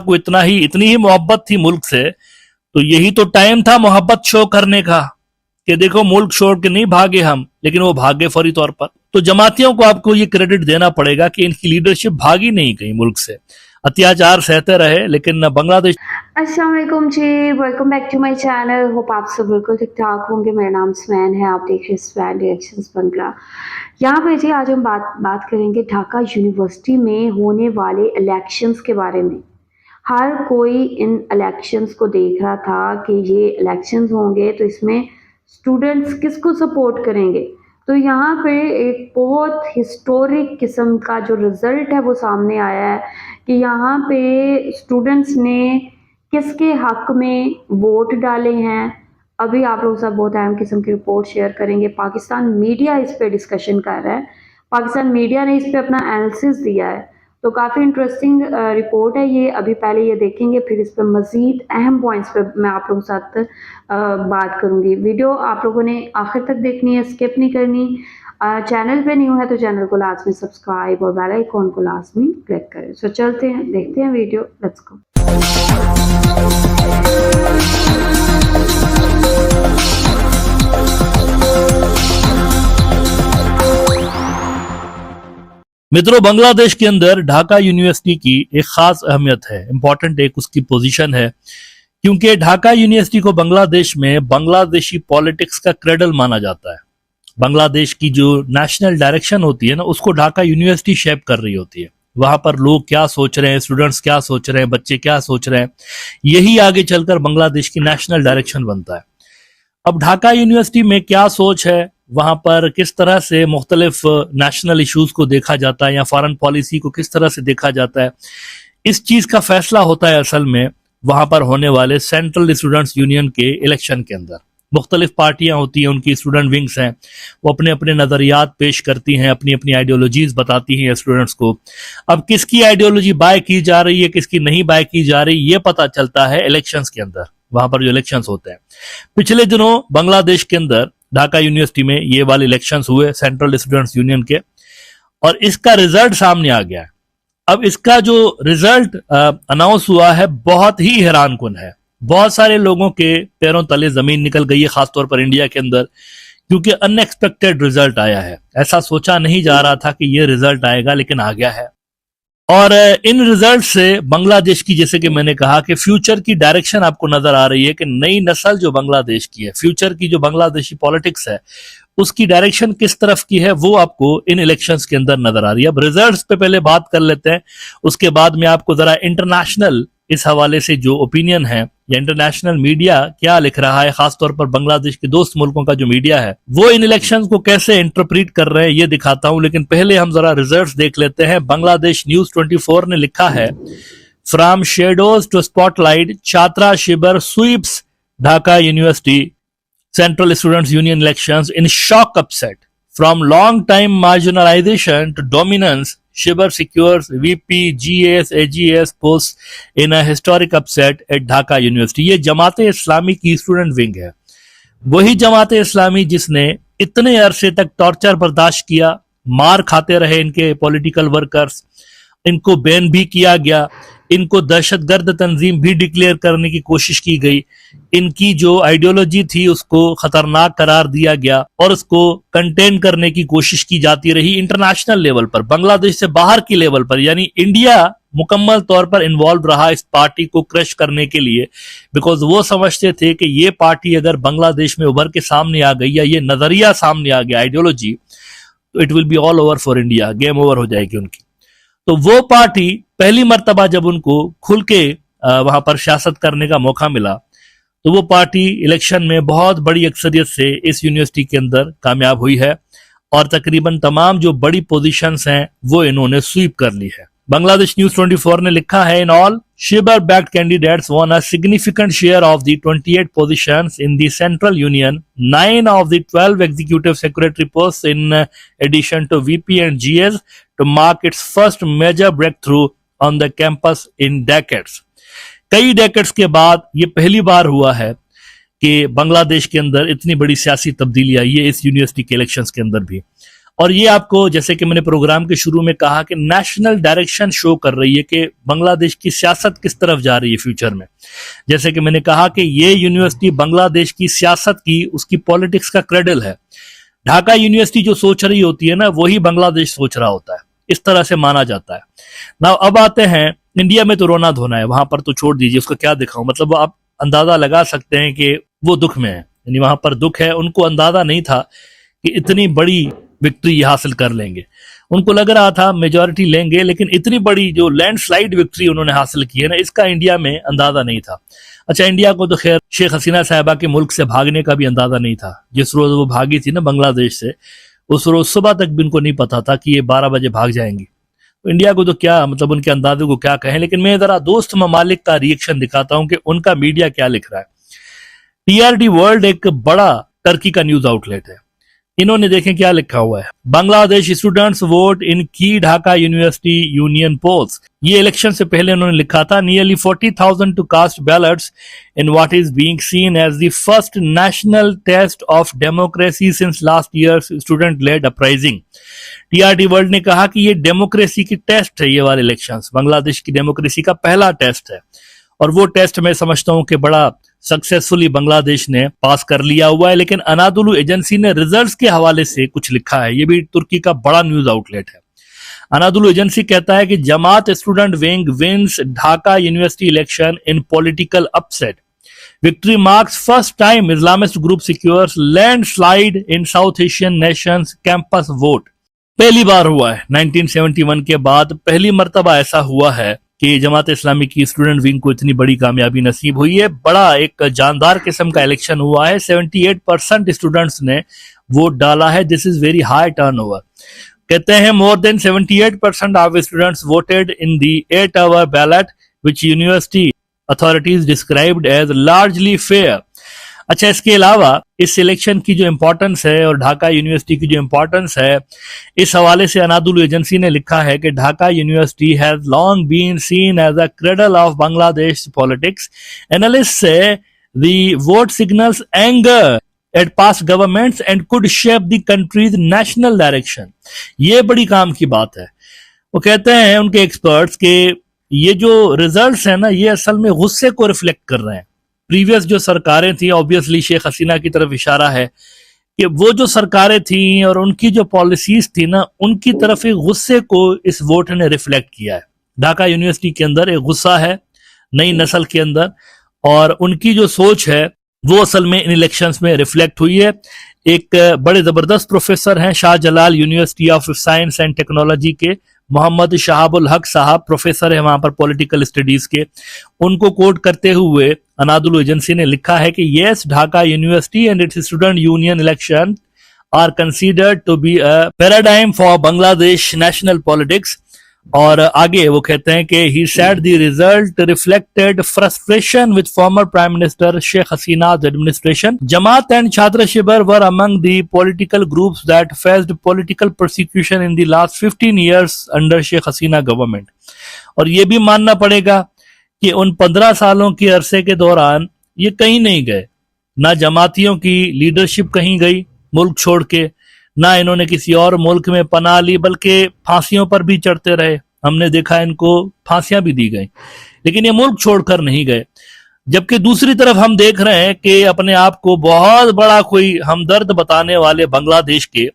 को इतनी ही मोहब्बत थी मुल्क से, तो यही तो टाइम था मोहब्बत शो करने का कि देखो मुल्क छोड़ के नहीं भागे हम, लेकिन वो भागे फौरी तौर पर। तो जमातियों को आपको ये क्रेडिट देना पड़ेगा कि इनकी लीडरशिप भागी नहीं कहीं मुल्क से, अत्याचार सहते रहे, लेकिन बांग्लादेश। अस्सलाम वालेकुम ji, welcome back to my channel. Hope आप सब बिल्कुल ठीक-ठाक होंगे। मेरा नाम स्वैन है, आप देख रहे हैं स्वैन रिएक्शंस बंगला। यहाँ पे जी आज हम बात करेंगे ढाका यूनिवर्सिटी में होने वाले इलेक्शंस के बारे में। हर कोई इन इलेक्शंस को देख रहा था कि ये इलेक्शंस होंगे तो इसमें स्टूडेंट्स किसको सपोर्ट करेंगे। तो यहाँ पे एक बहुत हिस्टोरिक किस्म का जो रिज़ल्ट है वो सामने आया है कि यहाँ पे स्टूडेंट्स ने किसके हक में वोट डाले हैं। अभी आप लोगों के साथ बहुत अहम किस्म की रिपोर्ट शेयर करेंगे। पाकिस्तान मीडिया इस पे डिस्कशन कर रहा है, पाकिस्तान मीडिया ने इस पे अपना एनालिसिस दिया है, तो काफ़ी इंटरेस्टिंग रिपोर्ट है ये। अभी पहले ये देखेंगे, फिर इस पर मज़ीद अहम पॉइंट्स पे मैं आप लोगों के साथ बात करूँगी। वीडियो आप लोगों ने आखिर तक देखनी है, स्किप नहीं करनी। चैनल पे न्यू है तो चैनल को लाजमी सब्सक्राइब और बेल आइकॉन को लाजमी क्लिक करें। सो चलते हैं, देखते हैं वीडियो, लेट्स गो। मित्रों, बांग्लादेश के अंदर ढाका यूनिवर्सिटी की एक खास अहमियत है, इंपॉर्टेंट एक उसकी पोजीशन है, क्योंकि ढाका यूनिवर्सिटी को बांग्लादेश में बांग्लादेशी पॉलिटिक्स का क्रेडल माना जाता है। बांग्लादेश की जो नेशनल डायरेक्शन होती है ना, उसको ढाका यूनिवर्सिटी शेप कर रही होती है। वहां पर लोग क्या सोच रहे हैं, स्टूडेंट्स क्या सोच रहे हैं, बच्चे क्या सोच रहे हैं, यही आगे चलकर बांग्लादेश की नेशनल डायरेक्शन बनता है। अब ढाका यूनिवर्सिटी में क्या सोच है, वहां पर किस तरह से मुख्तलिफ नेशनल इश्यूज को देखा जाता है या फॉरेन पॉलिसी को किस तरह से देखा जाता है, इस चीज का फैसला होता है असल में वहां पर होने वाले सेंट्रल स्टूडेंट्स यूनियन के इलेक्शन के अंदर। मुख्तलिफ पार्टियां होती हैं, उनकी स्टूडेंट विंग्स हैं, वो अपने अपने नजरियात पेश करती हैं, अपनी अपनी आइडियोलॉजीज बताती हैं स्टूडेंट्स को। अब किसकी आइडियोलॉजी बाय की जा रही है, किसकी नहीं बाय की जा रही, ये पता चलता है इलेक्शंस के अंदर, वहां पर जो इलेक्शंस होते हैं। पिछले दिनों बांग्लादेश के अंदर ढाका यूनिवर्सिटी में ये वाले इलेक्शंस हुए सेंट्रल स्टूडेंट्स यूनियन के, और इसका रिजल्ट सामने आ गया है। अब इसका जो रिजल्ट अनाउंस हुआ है बहुत ही हैरानकुन है। बहुत सारे लोगों के पैरों तले जमीन निकल गई है, खासतौर पर इंडिया के अंदर, क्योंकि अनएक्सपेक्टेड रिजल्ट आया है। ऐसा सोचा नहीं जा रहा था कि ये रिजल्ट आएगा, लेकिन आ गया है। और इन रिजल्ट से बांग्लादेश की, जैसे कि मैंने कहा, कि फ्यूचर की डायरेक्शन आपको नजर आ रही है कि नई नस्ल जो बांग्लादेश की है, फ्यूचर की जो बांग्लादेशी पॉलिटिक्स है, उसकी डायरेक्शन किस तरफ की है वो आपको इन इलेक्शंस के अंदर नजर आ रही है। अब रिजल्ट्स पे पहले बात कर लेते हैं, उसके बाद में आपको जरा इंटरनेशनल इस हवाले से जो ओपिनियन है या इंटरनेशनल मीडिया क्या लिख रहा है, खासतौर पर बांग्लादेश के दोस्त मुल्कों का जो मीडिया है, वो इन इलेक्शंस को कैसे इंटरप्रीट कर रहे हैं, ये दिखाता हूं। लेकिन पहले हम जरा रिजल्ट्स देख लेते हैं। बांग्लादेश न्यूज 24 ने लिखा है, फ्रॉम शेडोज टू स्पॉटलाइट, छात्रा शिविर sweeps Dhaka university Central Students Union elections in shock upset. From long time marginalization to dominance, Shiver secures VP, GS, AGS posts in a historic upset at Dhaka University. ये जमात इस्लामी की student wing है, वही जमात इस्लामी जिसने इतने अरसे तक टॉर्चर बर्दाश्त किया, मार खाते रहे इनके पॉलिटिकल वर्कर्स, इनको बैन भी किया गया, इनको दहशतगर्द तंजीम भी डिक्लेयर करने की कोशिश की गई, इनकी जो आइडियोलॉजी थी उसको खतरनाक करार दिया गया और उसको कंटेन करने की कोशिश की जाती रही इंटरनेशनल लेवल पर, बांग्लादेश से बाहर की लेवल पर। यानी इंडिया मुकम्मल तौर पर इन्वॉल्व रहा इस पार्टी को क्रश करने के लिए, बिकॉज वो समझते थे कि ये पार्टी अगर बांग्लादेश में उभर के सामने आ गई या ये नजरिया सामने आ गया, आइडियोलॉजी, तो it will be all over for India, game over हो जाएगी उनकी। तो वो पार्टी पहली मर्तबा जब उनको खुल के वहां पर सियासत करने का मौका मिला, तो वो पार्टी इलेक्शन में बहुत बड़ी अक्सरियत से इस यूनिवर्सिटी के अंदर कामयाब हुई है और तकरीबन तमाम जो बड़ी पोजीशंस हैं वो इन्होंने स्वीप कर ली है। बांग्लादेश न्यूज 24 ने लिखा है, in all Shibir backed candidates won a significant share of the 28 positions in the central union, 9 of the 12 executive secretary posts in addition to VP and GS, to mark its first major breakthrough on the campus in decades. कई decades के बाद ये पहली बार हुआ है कि बांग्लादेश के अंदर इतनी बड़ी सियासी तब्दीली आई है, इस यूनिवर्सिटी के इलेक्शंस के अंदर भी। और ये आपको, जैसे कि मैंने प्रोग्राम के शुरू में कहा, कि नेशनल डायरेक्शन शो कर रही है कि बांग्लादेश की सियासत किस तरफ जा रही है फ्यूचर में। जैसे कि मैंने कहा कि ये यूनिवर्सिटी बांग्लादेश की सियासत की, उसकी पॉलिटिक्स का क्रेडल है। ढाका यूनिवर्सिटी जो सोच रही होती है ना, वही बांग्लादेश सोच रहा होता है, इस तरह से माना जाता है ना। अब आते हैं इंडिया में, तो रोना धोना है, वहां पर तो छोड़ दीजिए, उसका क्या दिखाऊं। मतलब आप अंदाजा लगा सकते हैं कि वो दुख में है, यानी वहां पर दुख है। उनको अंदाजा नहीं था कि इतनी बड़ी विक्ट्री हासिल कर लेंगे। उनको लग रहा था मेजॉरिटी लेंगे, लेकिन इतनी बड़ी जो लैंडस्लाइड विक्ट्री उन्होंने हासिल की है ना, इसका इंडिया में अंदाजा नहीं था। अच्छा, इंडिया को तो खैर शेख हसीना साहिबा के मुल्क से भागने का भी अंदाजा नहीं था। जिस रोज वो भागी थी ना बांग्लादेश से, उस रोज सुबह तक भी उनको नहीं पता था कि ये 12 बजे भाग जाएंगी। तो इंडिया को तो क्या, मतलब उनके अंदाजे को क्या कहें। लेकिन मैं जरा दोस्त ममालिक का रिएक्शन दिखाता हूं कि उनका मीडिया क्या लिख रहा है। टीआरडी वर्ल्ड एक बड़ा टर्की का न्यूज आउटलेट है। इन्होंने देखें क्या लिखा हुआ है। बांग्लादेश स्टूडेंट्स वोट इन की ढाका यूनिवर्सिटी यूनियन पोल्स। ये इलेक्शन से पहले उन्होंने लिखा था, nearly 40,000 to cast ballots in what is being seen as the first national test of democracy since last year's student led uprising. TRT world ने कहा कि ये डेमोक्रेसी की टेस्ट है, ये वाले इलेक्शंस बांग्लादेश की डेमोक्रेसी का पहला टेस्ट है। और वो टेस्ट मैं समझता हूं कि बड़ा सक्सेसफुली बांग्लादेश ने पास कर लिया हुआ है। लेकिन अनादुलू एजेंसी ने रिजल्ट्स के हवाले से कुछ लिखा है। ये भी तुर्की का बड़ा न्यूज आउटलेट है। अनादुलू एजेंसी कहता है कि Jamaat student wing wins Dhaka university election in political upset. Victory marks first time Islamist group secures landslide in South Asian nation's campus vote. पहली बार हुआ है 1971 के बाद, पहली मर्तबा ऐसा हुआ है कि जमात इस्लामी की स्टूडेंट विंग को इतनी बड़ी कामयाबी नसीब हुई है। बड़ा एक जानदार किस्म का इलेक्शन हुआ है। 78% स्टूडेंट्स ने वोट डाला है। This is very high turnover. कहते हैं more than 78% of students voted in the 8-hour ballot which university authorities described as largely fair. अच्छा, इसके अलावा इस सिलेक्शन की जो इंपॉर्टेंस है और ढाका यूनिवर्सिटी की जो इंपॉर्टेंस है, इस हवाले से अनादुलू एजेंसी ने लिखा है कि Dhaka university has long been seen as a cradle of Bangladesh politics. Analyst say the vote signals anger at past governments and could shape the country's national direction. ये बड़ी काम की बात है। वो कहते हैं उनके एक्सपर्ट्स के ये जो रिजल्ट्स है ना, ये असल में गुस्से को रिफ्लेक्ट कर रहे हैं। प्रीवियस जो सरकारें थी, ऑब्वियसली शेख हसीना की तरफ इशारा है कि वो जो सरकारें थी और उनकी जो पॉलिसीज थी ना, उनकी तरफ एक गुस्से को इस वोट ने रिफ्लेक्ट किया है। ढाका यूनिवर्सिटी के अंदर एक गुस्सा है नई नस्ल के अंदर, और उनकी जो सोच है वो असल में इन इलेक्शंस में रिफ्लेक्ट हुई है। एक बड़े जबरदस्त प्रोफेसर हैं Shahjalal university of science and technology के, मोहम्मद शहाबुल हक साहब प्रोफेसर है वहां पर पॉलिटिकल स्टडीज के। उनको कोट करते हुए अनादुलू एजेंसी ने लिखा है कि yes, Dhaka university and its student union election are considered to be a paradigm for Bangladesh national politics. और आगे वो कहते हैं कि he said the result reflected frustration with former prime minister Sheikh Hasina's administration. Jamaat and Chhatra Shibir were among the political groups that faced political prosecution in the last 15 years under Sheikh Hasina government. और ये भी मानना पड़ेगा कि उन 15 सालों के अरसे के दौरान ये कहीं नहीं गए, ना जमातियों की लीडरशिप कहीं गई मुल्क छोड़ के, ना इन्होंने किसी और मुल्क में पनाह ली, बल्कि फांसियों पर भी चढ़ते रहे। हमने देखा इनको फांसियां भी दी गई, लेकिन ये मुल्क छोड़कर नहीं गए। जबकि दूसरी तरफ हम देख रहे हैं कि अपने आप को बहुत बड़ा कोई हमदर्द बताने वाले बांग्लादेश के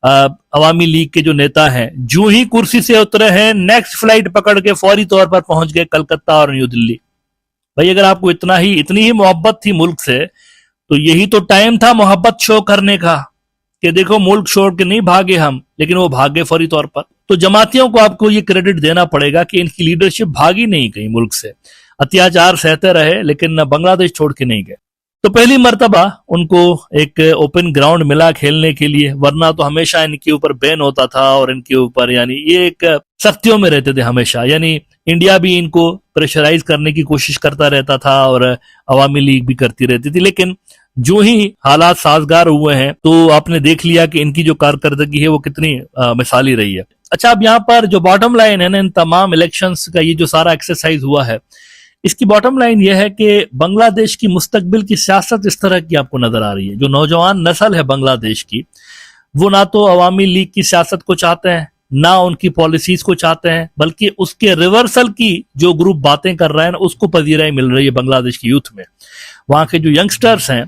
अवामी लीग के जो नेता हैं, जो ही कुर्सी से उतरे हैं, नेक्स्ट फ्लाइट पकड़ के फौरी तौर पर पहुंच गए कलकत्ता और न्यू दिल्ली। भाई, अगर आपको इतनी ही मोहब्बत थी मुल्क से, तो यही तो टाइम था मोहब्बत शो करने का कि देखो मुल्क छोड़ के नहीं भागे हम, लेकिन वो भागे फौरी तौर पर। तो जमातियों को आपको ये क्रेडिट देना पड़ेगा कि इनकी लीडरशिप भागी नहीं कहीं मुल्क से, अत्याचार सहते रहे, लेकिन बांग्लादेश छोड़ के नहीं गए। तो पहली मर्तबा उनको एक ओपन ग्राउंड मिला खेलने के लिए, वरना तो हमेशा इनके ऊपर बैन होता था और इनके ऊपर यानी ये एक सख्तियों में रहते थे हमेशा। यानी इंडिया भी इनको प्रेशराइज करने की कोशिश करता रहता था और अवामी लीग भी करती रहती थी। लेकिन जो ही हालात साजगार हुए हैं, तो आपने देख लिया कि इनकी जो कारकर्दगी है वो कितनी मिसाली रही है। अच्छा, अब यहाँ पर जो बॉटम लाइन है ना, इन तमाम इलेक्शंस का ये जो सारा एक्सरसाइज हुआ है, इसकी बॉटम लाइन यह है कि बांग्लादेश की मुस्तकबिल की सियासत इस तरह की आपको नजर आ रही है। जो नौजवान नस्ल है बांग्लादेश की, वो ना तो अवामी लीग की सियासत को चाहते हैं, ना उनकी पॉलिसीज को चाहते हैं, बल्कि उसके रिवर्सल की जो ग्रुप बातें कर रहे हैं उसको पजीराई मिल रही है बांग्लादेश की यूथ में। वहां के जो यंगस्टर्स हैं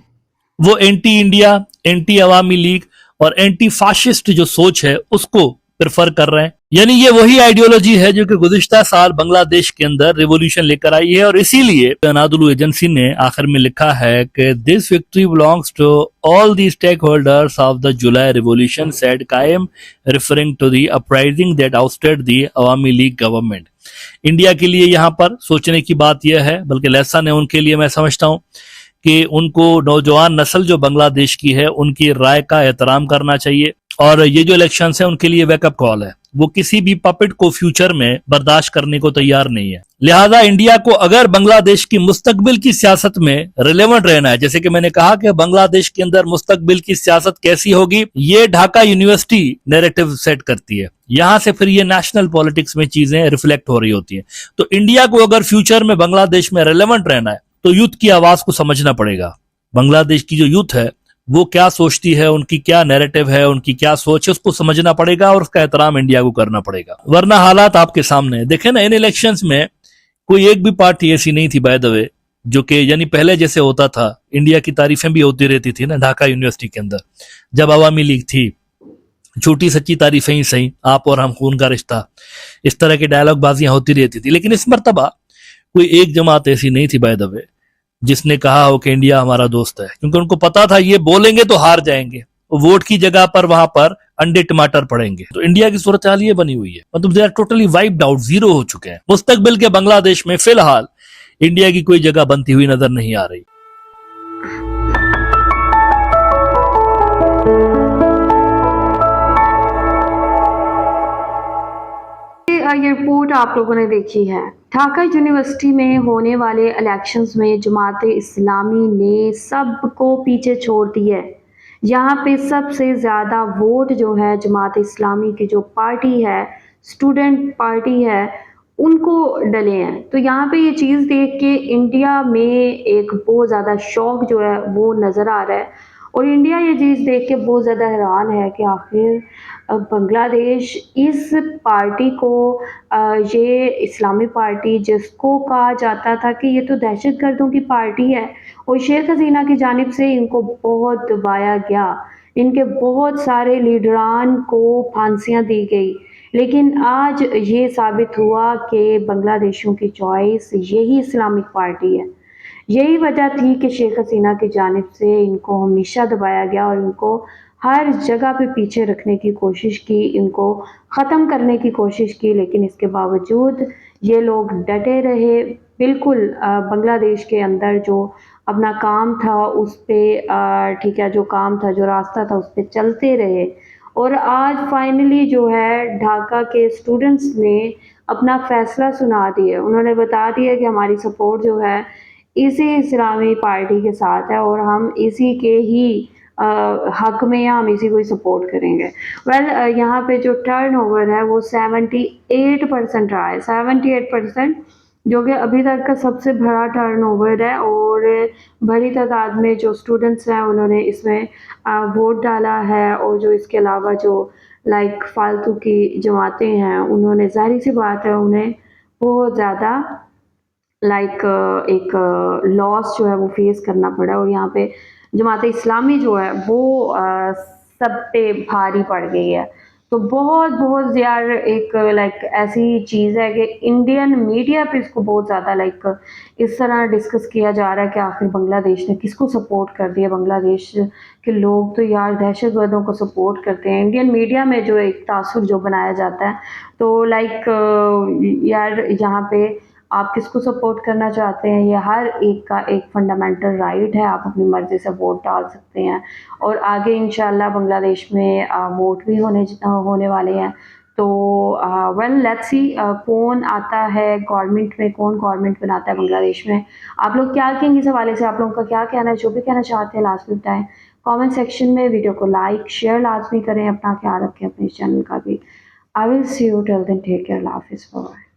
वो एंटी इंडिया, एंटी अवामी लीग और एंटी फाशिस्ट जो सोच है उसको प्रेफर कर रहे हैं। यानी ये वही आइडियोलॉजी है जो कि गुज़िश्ता साल बांग्लादेश के अंदर रिवॉल्यूशन लेकर आई है, और इसीलिए अनादुलू एजेंसी ने आखिर में लिखा है कि this victory belongs to all the stakeholders of the July revolution, said Kayem, referring to the uprising that ousted the Awami League government. India के लिए यहाँ पर सोचने की बात यह है, बल्कि लेसन है उनके लिए, मैं समझता हूँ कि उनको नौजवान नस्ल जो बांग्लादेश की है उनकी राय का एहतराम करना चाहिए, और ये जो इलेक्शन है उनके लिए वेकअप कॉल है। वो किसी भी पपेट को फ्यूचर में बर्दाश्त करने को तैयार नहीं है। लिहाजा इंडिया को अगर बांग्लादेश की मुस्तकबिल की सियासत में रिलेवेंट रहना है, जैसे कि मैंने कहा कि बांग्लादेश के अंदर मुस्तकबिल की सियासत कैसी होगी, ये ढाका यूनिवर्सिटी नैरेटिव सेट करती है। यहां से फिर ये नेशनल पॉलिटिक्स में चीजें रिफ्लेक्ट हो रही होती हैं। तो इंडिया को अगर फ्यूचर में बांग्लादेश में रिलेवेंट रहना है तो यूथ की आवाज को समझना पड़ेगा। बांग्लादेश की जो यूथ है वो क्या सोचती है, उनकी क्या नैरेटिव है, उनकी क्या सोच है, उसको समझना पड़ेगा और उसका एहतराम इंडिया को करना पड़ेगा। वरना हालात आपके सामने है। देखें ना, इन इलेक्शंस में कोई एक भी पार्टी ऐसी नहीं थी बाय द वे जो कि, यानी पहले जैसे होता था, इंडिया की तारीफें भी होती रहती थी ना ढाका यूनिवर्सिटी के अंदर जब अवामी लीग थी, छोटी सच्ची तारीफें ही सही, आप और हम खून का रिश्ता, इस तरह की डायलॉग बाजियां होती रहती थी। लेकिन इस मर्तबा कोई एक जमात ऐसी नहीं थी बाय द वे जिसने कहा हो कि इंडिया हमारा दोस्त है, क्योंकि उनको पता था ये बोलेंगे तो हार जाएंगे, वोट की जगह पर वहां पर अंडे टमाटर पड़ेंगे। तो इंडिया की सूरत हाल ये बनी हुई है, मतलब they are totally wiped out, zero हो चुके हैं। मुस्तकबिल के बांग्लादेश में फिलहाल इंडिया की कोई जगह बनती हुई नजर नहीं आ रही। ये रिपोर्ट आप लोगों ने देखी है। ढाका यूनिवर्सिटी में होने वाले इलेक्शंस में जमात इस्लामी ने सबको पीछे छोड़ दिया है। यहाँ पे सबसे ज़्यादा वोट जो है जमात इस्लामी की जो पार्टी है, स्टूडेंट पार्टी है, उनको डले हैं। तो यहाँ पे ये चीज़ देख के इंडिया में एक बहुत ज़्यादा शौक जो है वो नज़र आ रहा है, और इंडिया ये चीज़ देख के बहुत ज़्यादा हैरान है कि आखिर बांग्लादेश इस पार्टी को, ये इस्लामी पार्टी जिसको कहा जाता था कि ये तो दहशतगर्दों की पार्टी है, और शेख हसीना की जानिब से इनको बहुत दबाया गया, इनके बहुत सारे लीडरान को फांसियां दी गई। लेकिन आज ये साबित हुआ कि बांग्लादेशियों की चॉइस यही इस्लामिक पार्टी है। यही वजह थी कि शेख हसीना की जानिब से इनको हमेशा दबाया गया और इनको हर जगह पे पीछे रखने की कोशिश की, इनको ख़त्म करने की कोशिश की, लेकिन इसके बावजूद ये लोग डटे रहे। बिल्कुल बांग्लादेश के अंदर जो अपना काम था उस पे, ठीक है, जो काम था, जो रास्ता था, उस पे चलते रहे। और आज फाइनली जो है ढाका के स्टूडेंट्स ने अपना फ़ैसला सुना दिया। उन्होंने बता दिया कि हमारी सपोर्ट जो है इसी इस्लामी पार्टी के साथ है और हम इसी के ही हक में, या हम इसी को ही सपोर्ट करेंगे। यहाँ पे जो टर्नओवर है वो 78% रहा है, 78%, जो कि अभी तक का सबसे बड़ा टर्नओवर है। और बड़ी तादाद में जो स्टूडेंट्स हैं उन्होंने इसमें वोट डाला है, और जो इसके अलावा जो लाइक फालतू की जमातें हैं उन्होंने, जाहिर सी बात है, उन्हें बहुत ज़्यादा एक लॉस जो है वो फेस करना पड़ा। और यहाँ पे जमात इस्लामी जो है वो सब पे भारी पड़ गई है। तो बहुत यार एक ऐसी चीज़ है कि इंडियन मीडिया पे इसको बहुत ज़्यादा इस तरह डिस्कस किया जा रहा है कि आखिर बांग्लादेश ने किसको सपोर्ट कर दिया। बांग्लादेश के लोग तो यार दहशतगर्दों को सपोर्ट करते हैं। इंडियन मीडिया में जो एक तासुर जो बनाया जाता है, तो यार यहाँ पे आप किसको सपोर्ट करना चाहते हैं, ये हर एक का एक फंडामेंटल राइट है। आप अपनी मर्ज़ी से वोट डाल सकते हैं, और आगे इंशाल्लाह बांग्लादेश में वोट भी होने वाले हैं। तो लेट्स सी कौन आता है गवर्नमेंट में, कौन गवर्नमेंट बनाता है बांग्लादेश में। आप लोग क्या कहेंगे इस हवाले से? आप लोगों का क्या कहना है? जो भी कहना चाहते हैं लास्ट में बताएं कमेंट सेक्शन में। वीडियो को लाइक शेयर लाजमी करें, अपना ख्याल रखें, अपने चैनल का भी। I will see you till then, take care, अल्लाह हाफिज़, बाय।